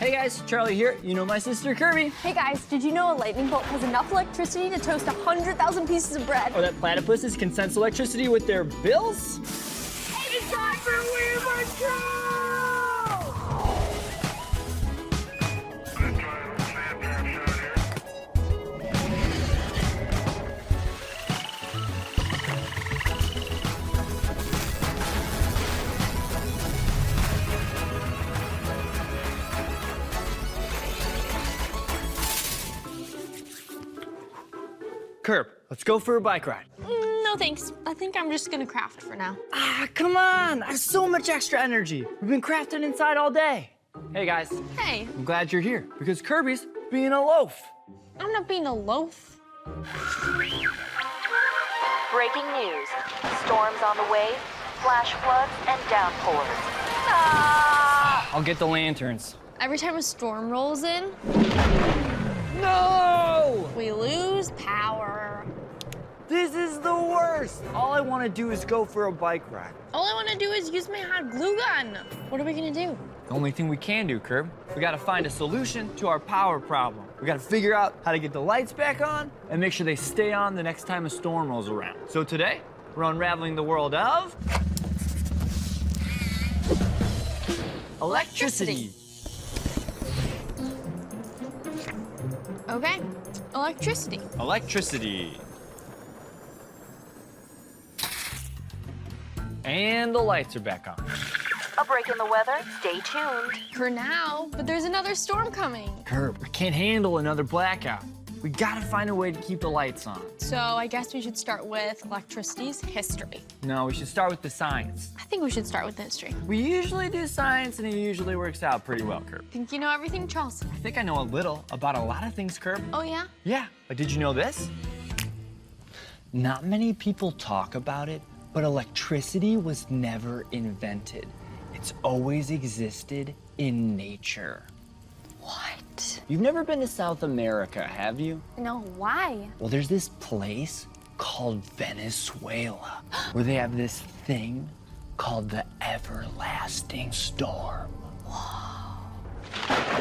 Hey guys, Charlie here. You know my sister Kirby. Hey guys, did you know a lightning bolt has enough electricity to toast 100,000 pieces of bread? Oh, that platypuses can sense electricity with their bills? It's time for Weaver Show! Curb, let's go for a bike ride. No thanks. I think I'm just gonna craft for now. Ah, come on. I have so much extra energy. We've been crafting inside all day. Hey guys. Hey. I'm glad you're here because Kirby's being a loaf. I'm not being a loaf. Breaking news. Storms on the way, flash floods, and downpours. Ah! I'll get the lanterns. Every time a storm rolls in, No! we lose power. This is the worst. All I want to do is go for a bike ride. All I wanna do is use my hot glue gun. What are we gonna do? The only thing we can do, Curb, we gotta find a solution to our power problem. We gotta figure out how to get the lights back on and make sure they stay on the next time a storm rolls around. So today, we're unraveling the world of electricity. Okay, electricity. Electricity. And the lights are back on. A break in the weather. Stay tuned. For now, but there's another storm coming. Curb, we can't handle another blackout. We gotta find a way to keep the lights on. So I guess we should start with electricity's history. No, we should start with the science. I think we should start with history. We usually do science and it usually works out pretty well, Curb. Think you know everything, Charles? I think I know a little about a lot of things, Curb. Oh, yeah? Yeah, but did you know this? Not many people talk about it, but electricity was never invented. It's always existed in nature. What? You've never been to South America, have you? No, why? Well, there's this place called Venezuela where they have this thing called the everlasting storm.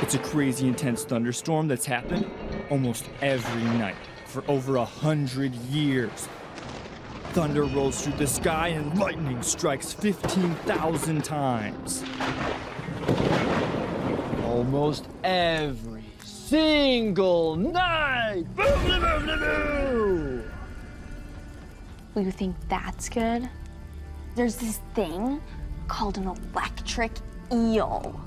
It's a crazy intense thunderstorm that's happened almost every night for over 100 years. Thunder rolls through the sky and lightning strikes 15,000 times. Almost every single night. Boom, boom, boom, boom, boom. Well, you think that's good? There's this thing called an electric eel.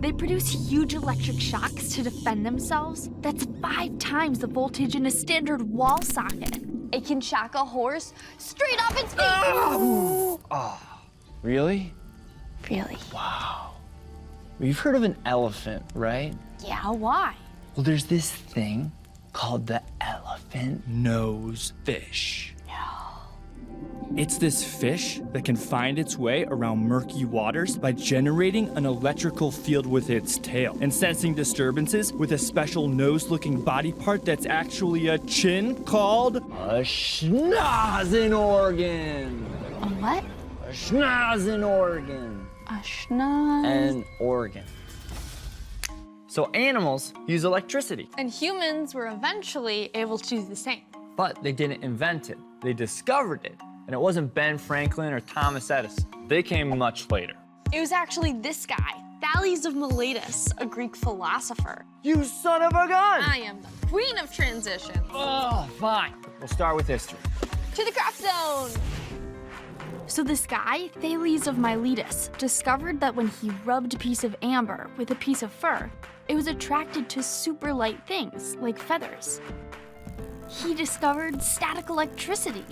They produce huge electric shocks to defend themselves. That's 5 times the voltage in a standard wall socket. It can shock a horse straight off its feet. Oh, really? Really? Wow. Well, you've heard of an elephant, right? Yeah, why? Well, there's this thing called the elephant nose fish. It's this fish that can find its way around murky waters by generating an electrical field with its tail and sensing disturbances with a special nose-looking body part that's actually a chin called A schnozzin organ. A what? A schnozzin organ. A schnoz. An organ. So animals use electricity, And humans were eventually able to do the same. but they didn't invent it. They discovered it. And it wasn't Ben Franklin or Thomas Edison. They came much later. It was actually this guy, Thales of Miletus, a Greek philosopher. You son of a gun! I am the queen of transitions. Oh, fine. We'll start with history. To the craft zone. So this guy, Thales of Miletus, discovered that when he rubbed a piece of amber with a piece of fur, it was attracted to super light things, like feathers. He discovered static electricity.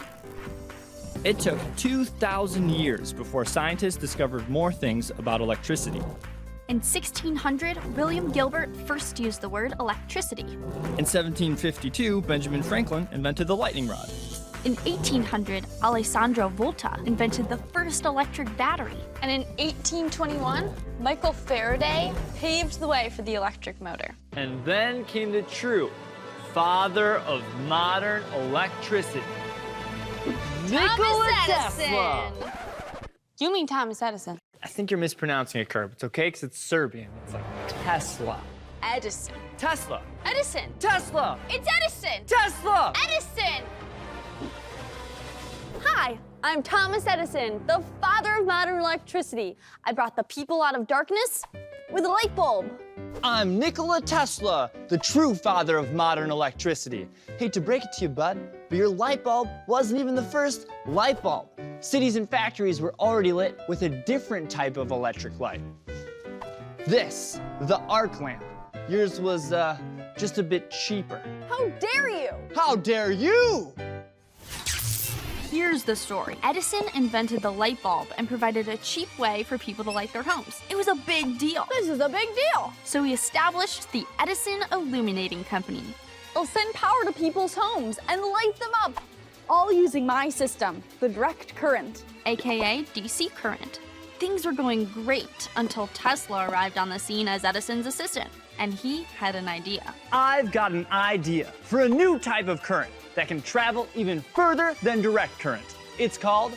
It took 2,000 years before scientists discovered more things about electricity. In 1600, William Gilbert first used the word electricity. In 1752, Benjamin Franklin invented the lightning rod. In 1800, Alessandro Volta invented the first electric battery. And in 1821, Michael Faraday paved the way for the electric motor. And then came the true father of modern electricity, Nikola Tesla. You mean Thomas Edison? I think you're mispronouncing it, Curb. It's okay, because it's Serbian. It's like Tesla. Edison. Tesla. Edison. Tesla. It's Edison. Tesla. Edison! Hi, I'm Thomas Edison, the father of modern electricity. I brought the people out of darkness with a light bulb. I'm Nikola Tesla, the true father of modern electricity. Hate to break it to you, bud, but your light bulb wasn't even the first light bulb. Cities and factories were already lit with a different type of electric light. This, the arc lamp. Yours was just a bit cheaper. How dare you? How dare you? Here's the story. Edison invented the light bulb and provided a cheap way for people to light their homes. It was a big deal. This is a big deal. So he established the Edison Illuminating Company. It'll send power to people's homes and light them up, all using my system, the direct current. AKA DC current. Things were going great until Tesla arrived on the scene as Edison's assistant, and he had an idea. I've got an idea for a new type of current that can travel even further than direct current. It's called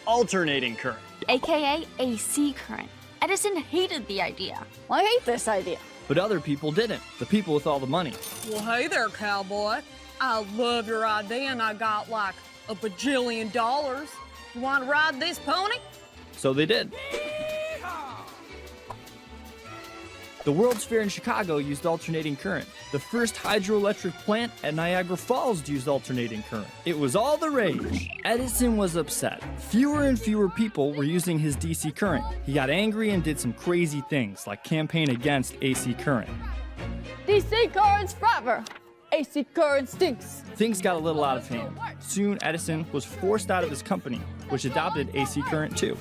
alternating current. AKA AC current. Edison hated the idea. I hate this idea. But other people didn't, the people with all the money. Well, hey there, cowboy. I love your idea, and I got like a bajillion dollars. You want to ride this pony? So they did. The World's Fair in Chicago used alternating current. The first hydroelectric plant at Niagara Falls used alternating current. It was all the rage. Edison was upset. Fewer and fewer people were using his DC current. He got angry and did some crazy things, like campaign against AC current. DC current's forever. AC current stinks. Things got a little out of hand. Soon, Edison was forced out of his company, which adopted AC current too.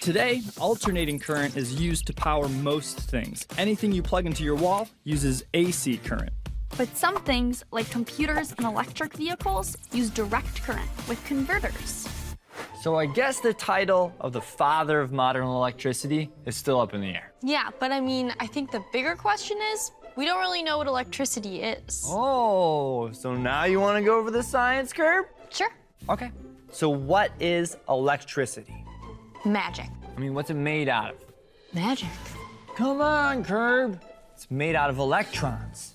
Today, alternating current is used to power most things. Anything you plug into your wall uses AC current. But some things, like computers and electric vehicles, use direct current with converters. So I guess the title of the father of modern electricity is still up in the air. Yeah, but I mean, I think the bigger question is, we don't really know what electricity is. Oh, so now you want to go over the science curve? Sure. Okay. So what is electricity? Magic. I mean, what's it made out of? Magic. Come on, Curb. It's made out of electrons.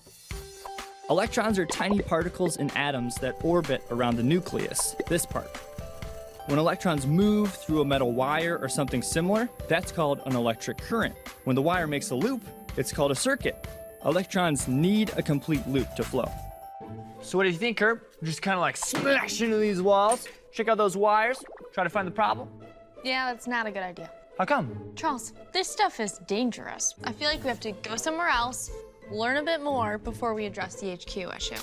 Electrons are tiny particles in atoms that orbit around the nucleus, this part. When electrons move through a metal wire or something similar, that's called an electric current. When the wire makes a loop, it's called a circuit. Electrons need a complete loop to flow. So what do you think, Curb? Just kind of like smash into these walls, check out those wires, try to find the problem? Yeah, that's not a good idea. How come? Charles, this stuff is dangerous. I feel like we have to go somewhere else, learn a bit more before we address the HQ issue.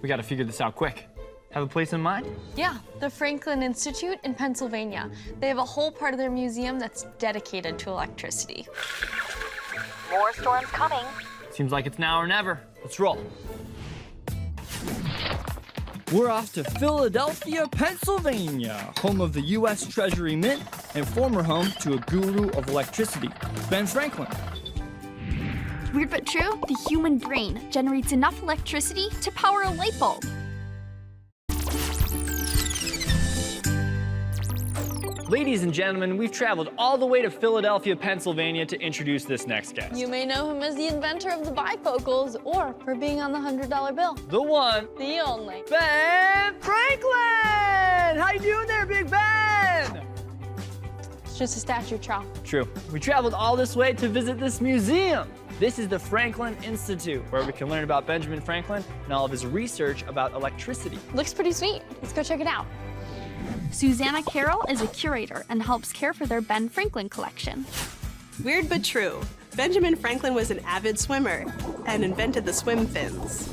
We gotta figure this out quick. Have a place in mind? Yeah, the Franklin Institute in Pennsylvania. They have a whole part of their museum that's dedicated to electricity. More storms coming. Seems like it's now or never. Let's roll. We're off to Philadelphia, Pennsylvania, home of the U.S. Treasury Mint and former home to a guru of electricity, Ben Franklin. Weird but true, the human brain generates enough electricity to power a light bulb. Ladies and gentlemen, we've traveled all the way to Philadelphia, Pennsylvania to introduce this next guest. You may know him as the inventor of the bifocals or for being on the $100 bill. The one, The only. Ben Franklin! How you doing there, Big Ben? It's just a statue, Charles. True. We traveled all this way to visit this museum. This is the Franklin Institute, where we can learn about Benjamin Franklin and all of his research about electricity. Looks pretty sweet. Let's go check it out. Susanna Carroll is a curator and helps care for their Ben Franklin collection. Weird but true. Benjamin Franklin was an avid swimmer and invented the swim fins.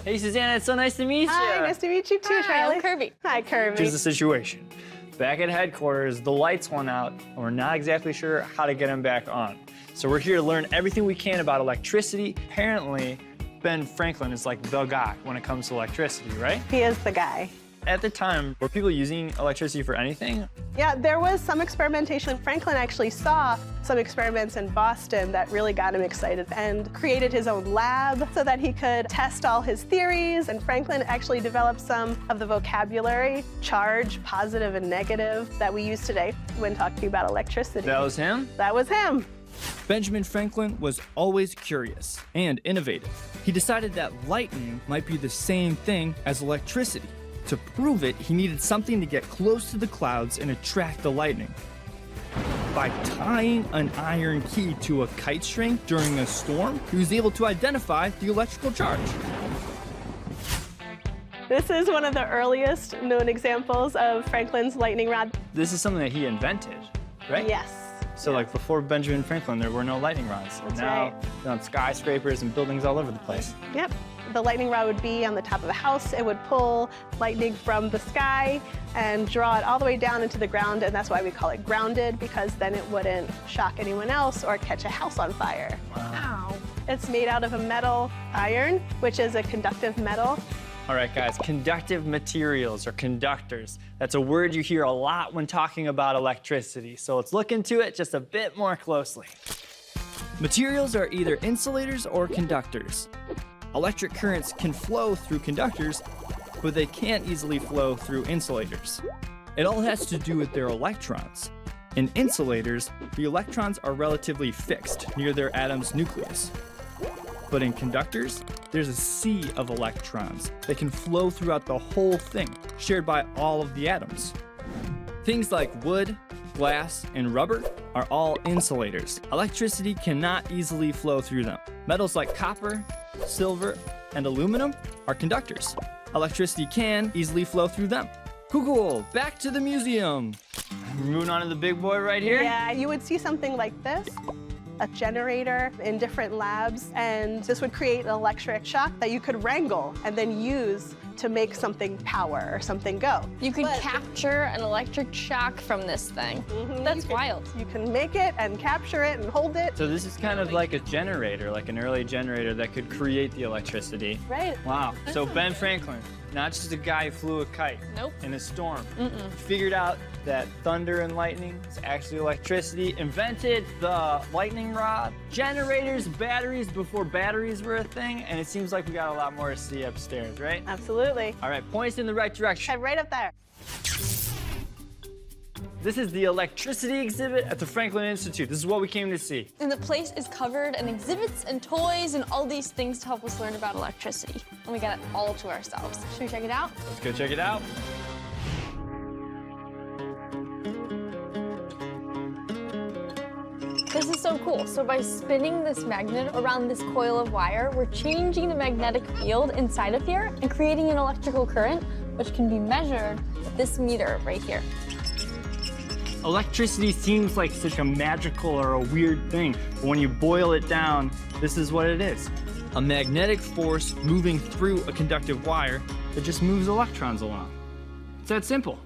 Hey, Susanna, it's so nice to meet you. Hi, nice to meet you too, Hi, Charlie. I'm Kirby. Hi, Kirby. Here's the situation. Back at headquarters, the lights went out, and we're not exactly sure how to get them back on. So we're here to learn everything we can about electricity. Apparently, Ben Franklin is like the guy when it comes to electricity, right? He is the guy. At the time, were people using electricity for anything? Yeah, there was some experimentation. Franklin actually saw some experiments in Boston that really got him excited and created his own lab so that he could test all his theories. And Franklin actually developed some of the vocabulary, charge, positive and negative, that we use today when talking about electricity. That was him? That was him. Benjamin Franklin was always curious and innovative. He decided that lightning might be the same thing as electricity. To prove it, he needed something to get close to the clouds and attract the lightning. By tying an iron key to a kite string during a storm, he was able to identify the electrical charge. This is one of the earliest known exampple of Franklin's lightning rod. This is something that he invented, right? Yes. So like before Benjamin Franklin, there were no lightning rods. That's now, right. they're on skyscrapers and buildings all over the place. Yep. The lightning rod would be on the top of a house. It would pull lightning from the sky and draw it all the way down into the ground, and that's why we call it grounded, because then it wouldn't shock anyone else or catch a house on fire. Ow. It's made out of a metal iron, which is a conductive metal. All right, guys, conductive materials or conductors. That's a word you hear a lot when talking about electricity. So let's look into it just a bit more closely. Materials are either insulators or conductors. Electric currents can flow through conductors, but they can't easily flow through insulators. It all has to do with their electrons. In insulators, the electrons are relatively fixed near their atom's nucleus. But in conductors, there's a sea of electrons that can flow throughout the whole thing, shared by all of the atoms. Things like wood, glass, and rubber are all insulators. Electricity cannot easily flow through them. Metals like copper, silver, and aluminum are conductors. Electricity can easily flow through them. Cool, back to the museum. We're moving on to the big boy right here. Yeah, you would see something like this, a generator in different labs, and this would create an electric shock that you could wrangle and then use to make something power or something go. You could But- capture an electric shock from this thing. That's wild. You can make it and capture it and hold it. So this is kind of like a generator, like an early generator that could create the electricity. Right. Wow. So Ben Franklin, not just a guy who flew a kite Nope. in a storm, figured out that thunder and lightning is actually electricity, invented the lightning rod, generators, batteries before batteries were a thing, and it seems like we got a lot more to see upstairs, right? Absolutely. All right, point us in the right direction. Okay, right up there. This is the electricity exhibit at the Franklin Institute. This is what we came to see. And the place is covered in exhibits and toys and all these things to help us learn about electricity. And we got it all to ourselves. Should we check it out? Let's go check it out. This is so cool. So by spinning this magnet around this coil of wire, we're changing the magnetic field inside of here and creating an electrical current, which can be measured with this meter right here. Electricity seems like such a magical or a weird thing, but when you boil it down, this is what it is. A magnetic force moving through a conductive wire that just moves electrons along. It's that simple.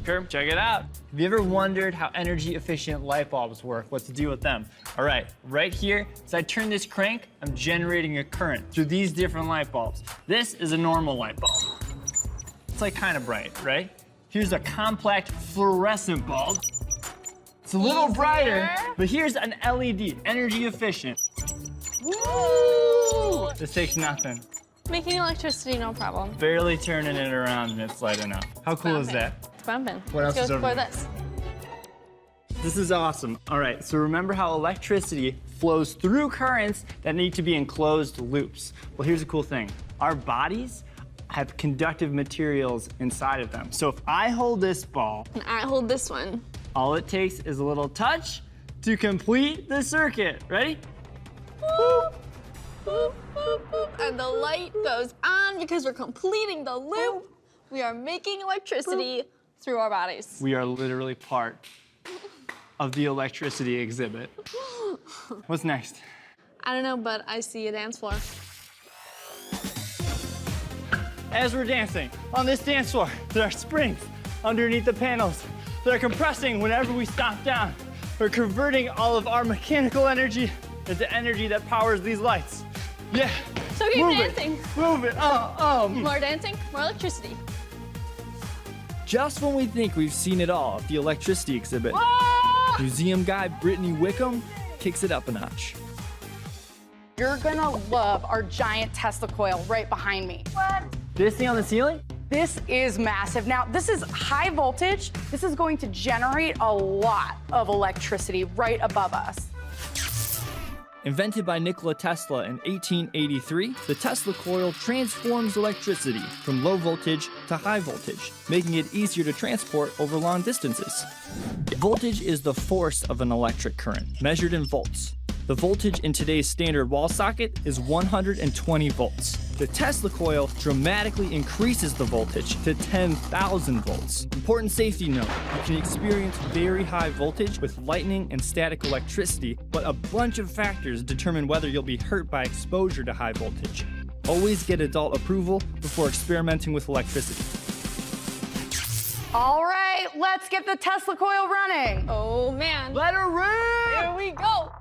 Kirb, check it out. Have you ever wondered how energy efficient light bulbs work? What's the deal with them? All right, right here, as I turn this crank, I'm generating a current through these different light bulbs. This is a normal light bulb. It's like kind of bright, right? Here's a compact fluorescent bulb. It's a little brighter, but here's an LED, energy efficient. Woo! This takes nothing. Making electricity, no problem. Barely turning it around and it's lighting up. How cool is that? It's bumping. What else Let's is go over explore there? this. This is awesome. All right, so remember how electricity flows through currents that need to be in closed loops. Well, here's a cool thing. Our bodies have conductive materials inside of them. So if I hold this ball, And I hold this one. all it takes is a little touch to complete the circuit. Ready? Boop, boop, boop, boop. And the light goes on because we're completing the loop. We are making electricity through our bodies. We are literally part of the electricity exhibit. What's next? I don't know, but I see a dance floor. As we're dancing on this dance floor, there are springs underneath the panels that are compressing whenever we stop down. We're converting all of our mechanical energy into energy that powers these lights. Yeah. So keep Move dancing. It. Move it. More dancing, more electricity. Just when we think we've seen it all at the electricity exhibit, museum guy Brittany Wickham kicks it up a notch. You're gonna love our giant Tesla coil right behind me. What? This thing on the ceiling? This is massive. Now, this is high voltage. This is going to generate a lot of electricity right above us. Invented by Nikola Tesla in 1883, the Tesla coil transforms electricity from low voltage to high voltage, making it easier to transport over long distances. Voltage is the force of an electric current, measured in volts. The voltage in today's standard wall socket is 120 volts. The Tesla coil dramatically increases the voltage to 10,000 volts. Important safety note, you can experience very high voltage with lightning and static electricity, but a bunch of factors determine whether you'll be hurt by exposure to high voltage. Always get adult approval before experimenting with electricity. All right, let's get the Tesla coil running. Oh man. Let her rip! Here we go.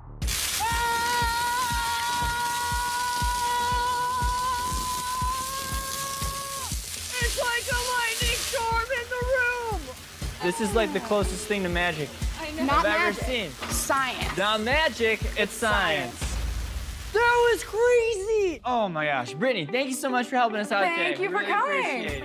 It's like a lightning storm in the room. This is like the closest thing to magic Not I've ever magic. seen. Science. Not magic, it's science. That was crazy! Oh my gosh. Brittany, thank you so much for helping us out today. Thank you for Really coming. appreciate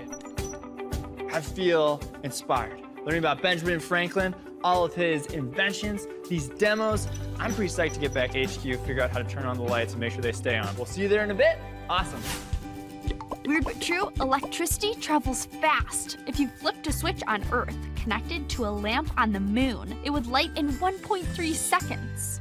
it. I feel inspired. Learning about Benjamin Franklin, all of his inventions, these demos. I'm pretty psyched to get back to HQ, figure out how to turn on the lights and make sure they stay on. We'll see you there in a bit. Awesome. Weird but true, electricity travels fast. If you flipped a switch on Earth connected to a lamp on the moon, it would light in 1.3 seconds.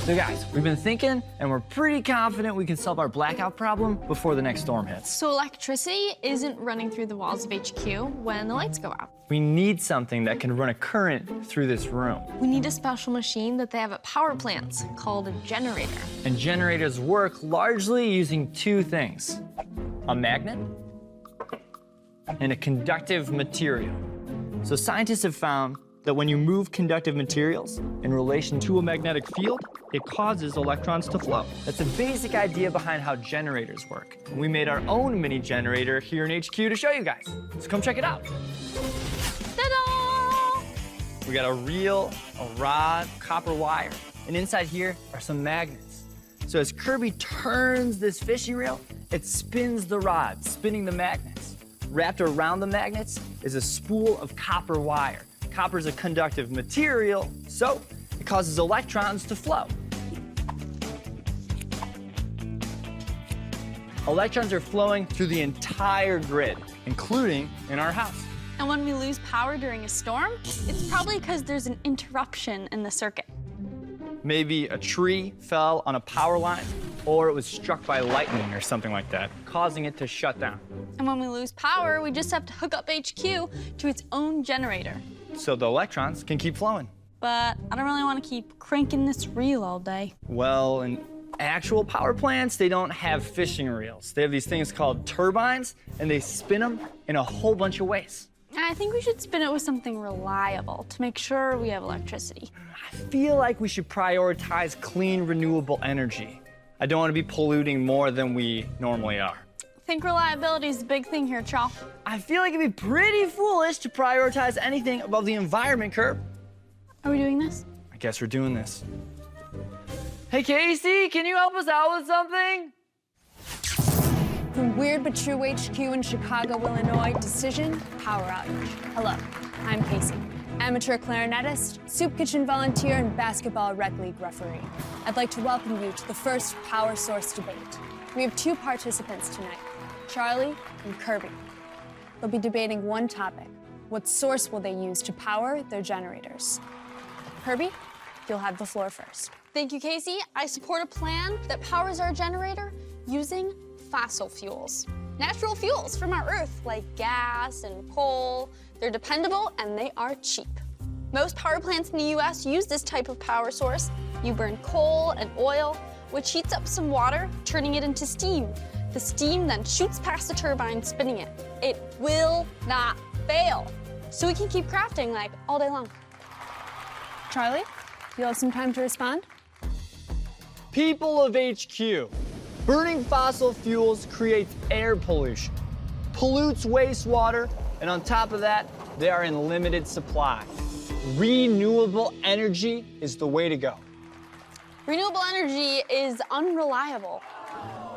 So guys, we've been thinking and we're pretty confident we can solve our blackout problem before the next storm hits. So electricity isn't running through the walls of HQ when the lights go out. We need something that can run a current through this room. We need a special machine that they have at power plants called a generator. And generators work largely using two things: a magnet and a conductive material. So scientists have found that when you move conductive materials in relation to a magnetic field, it causes electrons to flow. That's the basic idea behind how generators work. And we made our own mini generator here in HQ to show you guys. So come check it out. Ta-da! We got a reel, a rod, copper wire, and inside here are some magnets. So as Kirby turns this fishing reel, it spins the rod, spinning the magnets. Wrapped around the magnets is a spool of copper wire. Copper is a conductive material, so it causes electrons to flow. Electrons are flowing through the entire grid, including in our house. And when we lose power during a storm, it's probably because there's an interruption in the circuit. Maybe a tree fell on a power line, or it was struck by lightning or something like that, causing it to shut down. And when we lose power, we just have to hook up HQ to its own generator. So the electrons can keep flowing. But I don't really want to keep cranking this reel all day. Well, in actual power plants, they don't have fishing reels. They have these things called turbines, and they spin them in a whole bunch of ways. I think we should spin it with something reliable to make sure we have electricity. I feel like we should prioritize clean, renewable energy. I don't want to be polluting more than we normally are. I think reliability is the big thing here, Charles. I feel like it'd be pretty foolish to prioritize anything above the environment, Curb. Are we doing this? I guess we're doing this. Hey, Casey, can you help us out with something? From Weird But True HQ in Chicago, Illinois, decision, power outage. Hello, I'm Casey, amateur clarinetist, soup kitchen volunteer, and basketball rec league referee. I'd like to welcome you to the first power source debate. We have two participants tonight, Charlie and Kirby. They'll be debating one topic. What source will they use to power their generators? Kirby, you'll have the floor first. Thank you, Casey. I support a plan that powers our generator using fossil fuels. Natural fuels from our Earth, like gas and coal. They're dependable and they are cheap. Most power plants in the US use this type of power source. You burn coal and oil, which heats up some water, turning it into steam. The steam then shoots past the turbine, spinning it. It will not fail. So we can keep crafting like all day long. Charlie, you'll have some time to respond. People of HQ, Burning fossil fuels creates air pollution, pollutes wastewater, and on top of that, they are in limited supply. Renewable energy is the way to go. Renewable energy is unreliable.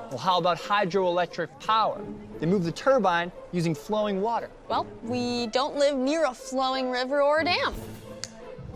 Well, how about hydroelectric power? They move the turbine using flowing water. Well, we don't live near a flowing river or a dam.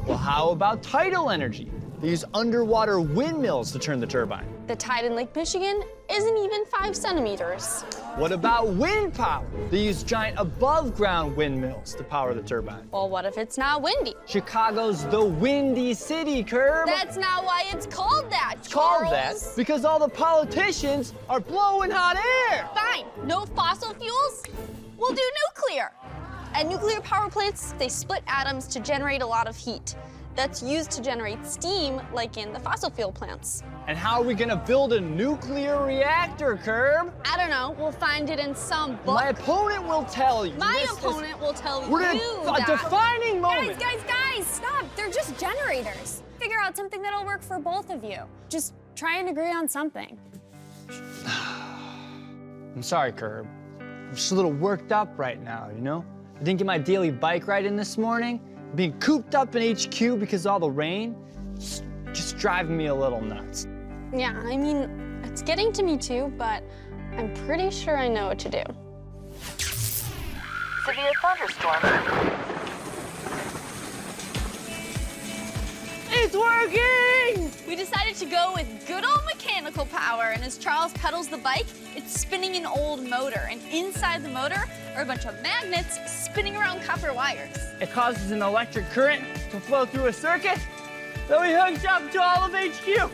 Well, how about tidal energy? They use underwater windmills to turn the turbine. The tide in Lake Michigan isn't even 5 centimeters. What about wind power? They use giant above-ground windmills to power the turbine. Well, what if it's not windy? Chicago's the Windy City, Curb. That's not why it's called that, It's called that because all the politicians are blowing hot air. Fine, no fossil fuels? We'll do nuclear. At nuclear power plants, they split atoms to generate a lot of heat. That's used to generate steam, like in the fossil fuel plants. And how are we gonna build a nuclear reactor, Curb? I don't know, we'll find it in some book. My opponent will tell you. My This is- opponent will tell We're you in a that. defining moment. Guys, stop. They're just generators. Figure out something that'll work for both of you. Just try and agree on something. I'm sorry, Curb. I'm just a little worked up right now, you know? I didn't get my daily bike ride in this morning. Being cooped up in HQ because of all the rain, just driving me a little nuts. Yeah, I mean, it's getting to me too, but I'm pretty sure I know what to do. Severe thunderstorm. It's working! We decided to go with good old mechanical power, and as Charles pedals the bike, it's spinning an old motor, and inside the motor are a bunch of magnets spinning around copper wires. It causes an electric current to flow through a circuit that we hooked up to all of HQ.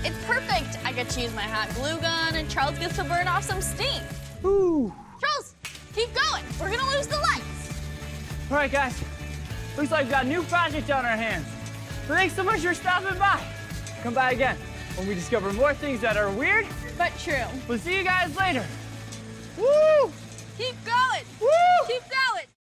It's perfect. I get to use my hot glue gun, and Charles gets to burn off some steam. Ooh. Charles, keep going. We're gonna lose the lights. All right, guys. Looks like we've got a new project on our hands. So thanks so much for stopping by. Come by again when we discover more things that are weird but true. We'll see you guys later. Woo! Keep going.